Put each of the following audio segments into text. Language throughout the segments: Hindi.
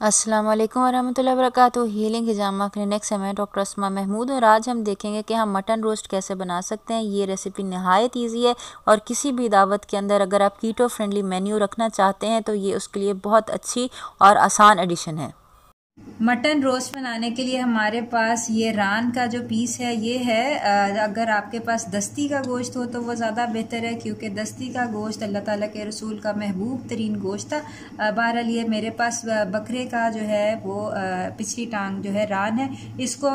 अस्सलाम वालेकुम वरहमतुल्लाहि वबरकातुहू। हीलिंग हिजामा क्लिनिक से मैं डॉक्टर अस्मा महमूद और आज हम देखेंगे कि हम मटन रोस्ट कैसे बना सकते हैं। ये रेसिपी नहायत ईजी है और किसी भी दावत के अंदर अगर आप कीटो फ्रेंडली मेन्यू रखना चाहते हैं तो ये उसके लिए बहुत अच्छी और आसान एडिशन है। मटन रोस्ट बनाने के लिए हमारे पास ये रान का जो पीस है ये है। अगर आपके पास दस्ती का गोश्त हो तो वो ज़्यादा बेहतर है, क्योंकि दस्ती का गोश्त अल्लाह ताला के रसूल का महबूब तरीन गोश्त था। बहरहाल ये मेरे पास बकरे का जो है वो पिछली टांग जो है रान है, इसको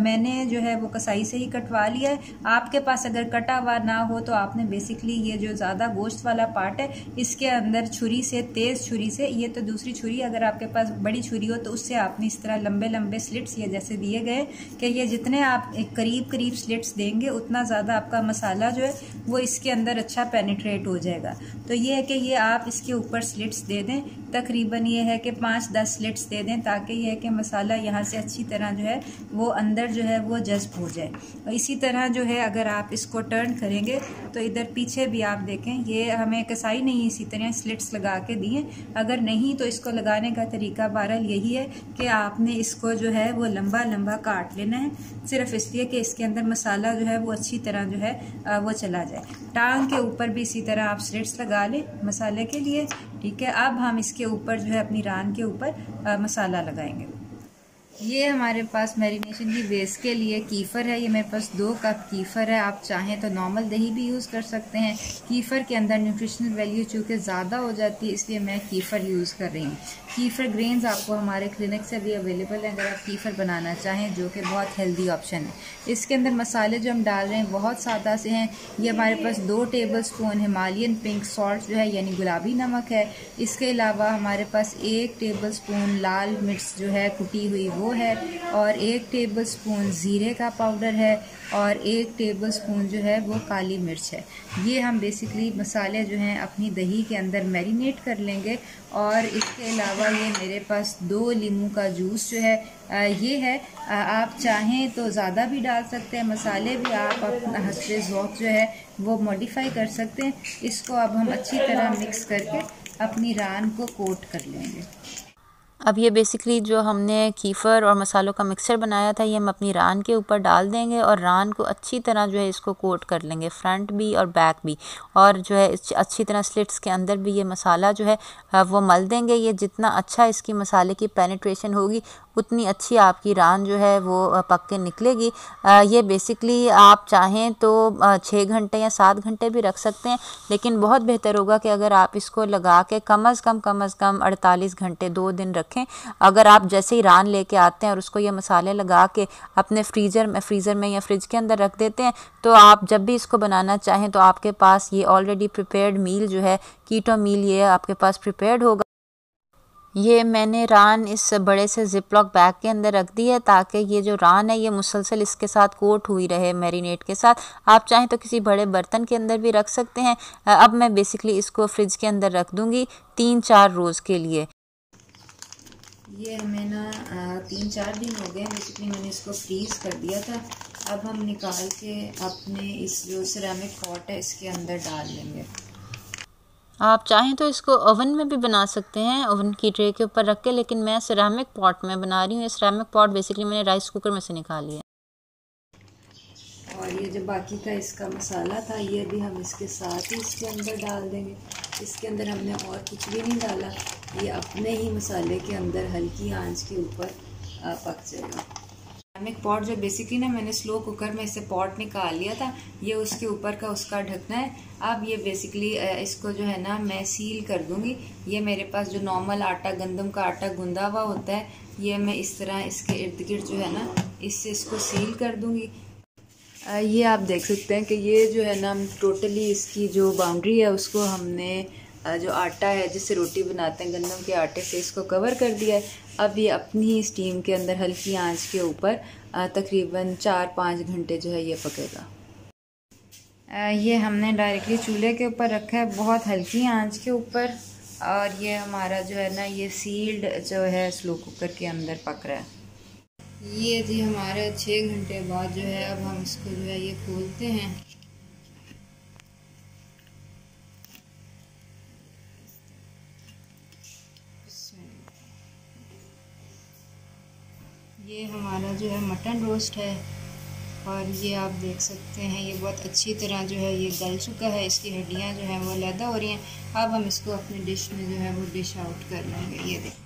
मैंने जो है वो कसाई से ही कटवा लिया है। आपके पास अगर कटा हुआ ना हो तो आपने बेसिकली ये जो ज़्यादा गोश्त वाला पार्ट है इसके अंदर छुरी से, तेज़ छुरी से, ये तो दूसरी छुरी, अगर आपके पास बड़ी छुरी हो तो उससे आपने इस तरह लंबे लंबे स्लिट्स ये जैसे दिए गए कि ये जितने आप एक करीब करीब स्लिट्स देंगे उतना ज़्यादा आपका मसाला जो है वो इसके अंदर अच्छा पेनिट्रेट हो जाएगा। तो ये है कि ये आप इसके ऊपर स्लिट्स दे दें, तकरीबन ये है कि 5-10 स्लिट्स दे दें, ताकि ये है कि मसाला यहाँ से अच्छी तरह जो है वो अंदर जो है वो जज्ब हो जाए। और इसी तरह जो है अगर आप इसको टर्न करेंगे तो इधर पीछे भी आप देखें, ये हमें कसाई नहीं इसी तरह स्लिट्स लगा के दिए। अगर नहीं तो इसको लगाने का तरीका बहरहाल यही है कि आपने इसको जो है वो लंबा लंबा काट लेना है, सिर्फ इसलिए कि इसके अंदर मसाला जो है वो अच्छी तरह जो है वो चला जाए। टांग के ऊपर भी इसी तरह आप स्लिट्स लगा लें मसाले के लिए। ठीक है, अब हम इसके ऊपर जो है अपनी रान के ऊपर मसाला लगाएंगे। ये हमारे पास मैरिनेशन की बेस के लिए कीफ़र है। ये मेरे पास 2 कप कीफ़र है। आप चाहें तो नॉर्मल दही भी यूज़ कर सकते हैं। कीफ़र के अंदर न्यूट्रिशनल वैल्यू चूँकि ज़्यादा हो जाती है इसलिए मैं कीफ़र यूज़ कर रही हूँ। कीफ़र ग्रेन्स आपको हमारे क्लिनिक से भी अवेलेबल है अगर आप कीफ़र बनाना चाहें, जो कि बहुत हेल्दी ऑप्शन है। इसके अंदर मसाले जो हम डाल रहे हैं बहुत सादा से हैं। ये हमारे पास 2 table spoon Himalayan pink salt जो है यानी गुलाबी नमक है। इसके अलावा हमारे पास 1 टेबल स्पून लाल मिर्च जो है कुटी हुई वो है, और 1 टेबल स्पून ज़ीरे का पाउडर है, और 1 टेबल स्पून जो है वो काली मिर्च है। ये हम बेसिकली मसाले जो हैं अपनी दही के अंदर मैरिनेट कर लेंगे। और इसके अलावा ये मेरे पास 2 लीमू का जूस जो है ये है। आप चाहें तो ज़्यादा भी डाल सकते हैं, मसाले भी आप अपना हस्बे ज़ौक़ जो है वो मॉडिफाई कर सकते हैं। इसको अब हम अच्छी तरह मिक्स करके अपनी रान को कोट कर लेंगे। अब ये बेसिकली जो हमने कीफ़र और मसालों का मिक्सचर बनाया था ये हम अपनी रान के ऊपर डाल देंगे और रान को अच्छी तरह जो है इसको कोट कर लेंगे, फ्रंट भी और बैक भी। और जो है अच्छी तरह स्लिट्स के अंदर भी ये मसाला जो है वो मल देंगे। ये जितना अच्छा इसकी मसाले की पेनिट्रेशन होगी उतनी अच्छी आपकी रान जो है वो पक के निकलेगी। ये बेसिकली आप चाहें तो 6 घंटे या 7 घंटे भी रख सकते हैं, लेकिन बहुत बेहतर होगा कि अगर आप इसको लगा के कम अज़ कम 48 घंटे 2 दिन रखें। अगर आप जैसे ही रान लेके आते हैं और उसको ये मसाले लगा के अपने फ्रीज़र में या फ्रिज के अंदर रख देते हैं तो आप जब भी इसको बनाना चाहें तो आपके पास ये ऑलरेडी प्रिपेयर्ड मील जो है कीटो मील ये आपके पास प्रिपेयर्ड होगा। ये मैंने रान इस बड़े से जिपलॉक बैग के अंदर रख दी है ताकि ये जो रान है ये मुसलसल इसके साथ कोट हुई रहे मैरिनेट के साथ। आप चाहें तो किसी बड़े बर्तन के अंदर भी रख सकते हैं। अब मैं बेसिकली इसको फ्रिज के अंदर रख दूँगी 3-4 रोज़ के लिए। ये हमें ना 3-4 दिन हो गए, बेसिकली मैंने इसको फ्रीज़ कर दिया था। अब हम निकाल के अपने इस जो सिरेमिक पॉट है इसके अंदर डाल लेंगे। आप चाहें तो इसको ओवन में भी बना सकते हैं, ओवन की ट्रे के ऊपर रख के, लेकिन मैं सिरेमिक पॉट में बना रही हूँ। ये सिरेमिक पॉट बेसिकली मैंने राइस कुकर में से निकाली है। और ये जो बाकी का इसका मसाला था ये भी हम इसके साथ ही इसके अंदर डाल देंगे। इसके अंदर हमने और कुछ भी नहीं डाला, ये अपने ही मसाले के अंदर हल्की आंच के ऊपर पक जाएगा। सिरेमिक पॉट जो बेसिकली ना मैंने स्लो कुकर में इसे पॉट निकाल लिया था, ये उसके ऊपर का उसका ढकना है। अब ये बेसिकली इसको जो है ना मैं सील कर दूंगी। ये मेरे पास जो नॉर्मल आटा, गंदम का आटा गूंदा हुआ होता है, ये मैं इस तरह इसके इर्द गिर्द जो है ना इससे इसको सील कर दूंगी। ये आप देख सकते हैं कि ये जो है ना टोटली इसकी जो बाउंड्री है उसको हमने जो आटा है जिससे रोटी बनाते हैं गंदम के आटे से इसको कवर कर दिया है। अब ये अपनी ही स्टीम के अंदर हल्की आंच के ऊपर तकरीबन 4-5 घंटे जो है ये पकेगा। ये हमने डायरेक्टली चूल्हे के ऊपर रखा है बहुत हल्की आंच के ऊपर, और ये हमारा जो है ना ये सील्ड जो है स्लो कुकर के अंदर पक रहा है। ये जी हमारे 6 घंटे बाद जो है अब हम इसको जो है ये खोलते हैं। ये हमारा जो है मटन रोस्ट है और ये आप देख सकते हैं ये बहुत अच्छी तरह जो है ये गल चुका है, इसकी हड्डियां जो हैं वो अलग हो रही हैं। अब हम इसको अपनी डिश में जो है वो डिश आउट कर लेंगे। ये देखें,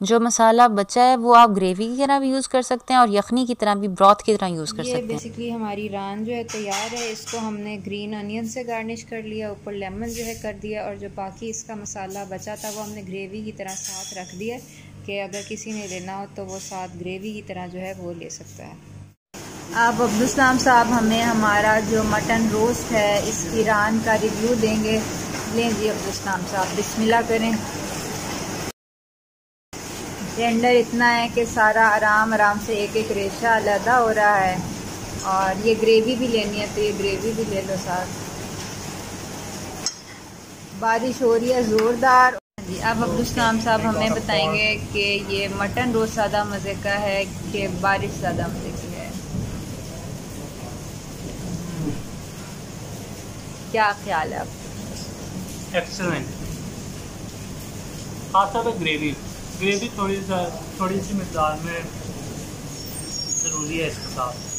जो मसाला बचा है वो आप ग्रेवी की तरह भी यूज़ कर सकते हैं और यखनी की तरह भी, ब्रॉथ की तरह यूज़ कर सकते हैं। बेसिकली हमारी रान जो है तैयार है। इसको हमने ग्रीन अनियन से गार्निश कर लिया, ऊपर लेमन जो है कर दिया, और जो बाकी इसका मसाला बचा था वो हमने ग्रेवी की तरह साथ रख दिया कि अगर किसी ने लेना हो तो वो साथ ग्रेवी की तरह जो है वो ले सकता है। अब अब्दुलसलाम साहब हमें हमारा जो मटन रोस्ट है इसकी रान का रिव्यू देंगे। लें जी अब्दुलसलाम साहब, बिस्मिल्लाह करें। टेंडर इतना है कि सारा आराम आराम से एक एक रेशा अलहदा हो रहा है, और ये ग्रेवी भी लेनी है तो ये ग्रेवी भी ले लो साथ। बारिश हो रही है ज़ोरदार जी। अब अब्दुलसलाम साहब हमें बताएंगे कि ये मटन रोस्ट ज़्यादा मज़े का है कि बारिश ज़्यादा मज़े की है, क्या ख्याल है आपका? एक्सेलेंट। खासतौर पर ग्रेवी थोड़ी सी मिकदार में ज़रूरी है इसके साथ।